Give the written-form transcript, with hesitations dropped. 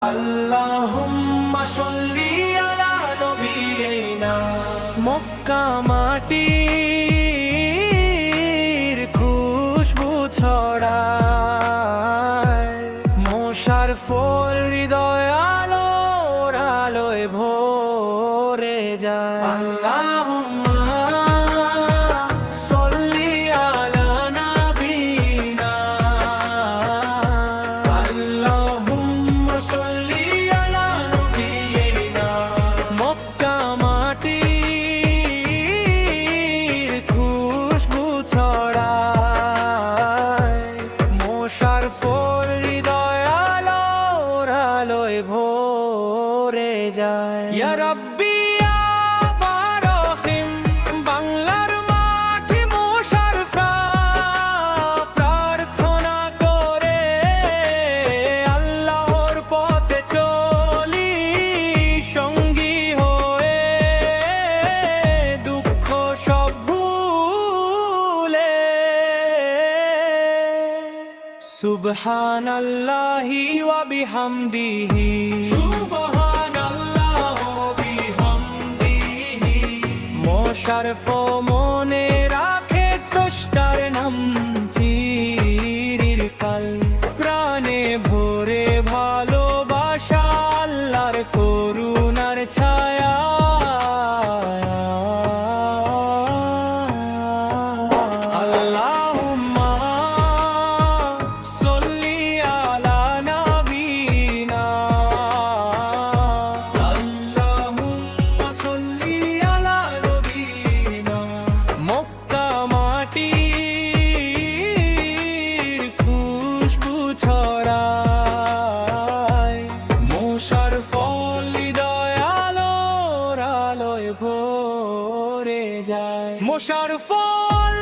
আল্লাহুম্মা সাল্লি আলা নবিয়িনা মক্কা মাটির খুশবু ছড়ায়, মশার ফল হৃদয় আলোর আলোয় ভরে যায়। আল্লাহুম্মা সাল্লি আলা নবিয়িনা আল্লাহুম্মা সাল্লি আলা নবিয়িনা মক্কা মাটির খুশবু ছড়ায়, মশার ফল হৃদয় আলোর আলোয় ভরে যায়। ইয়া রাব্বি ইয়া বারাহিম বাংলার মাটি মশার প্রার্থনা করে আল্লাহর পথে চলি সঙ্গী হয়ে, দুঃখ সব ভুলে। সুবহানাল্লাহি ওয়া বিহামদিহি সুবহানাল্লাহ ওয়া বিহামদিহি মশার মনে রাখে স্রষ্টার নাম চিরকাল, প্রাণে ভরে ভালোবাসা আল্লাহর করুণার ছায়া। আল্লাহুম্মা সাল্লি আলা নবিয়িনা আল্লাহুম্মা সাল্লি আলা নবিয়িনা মক্কা মাটির খুশবু ছড়ায়, মশার ফল হৃদয় আলোর আলোয় ভরে যায়। মশার ফল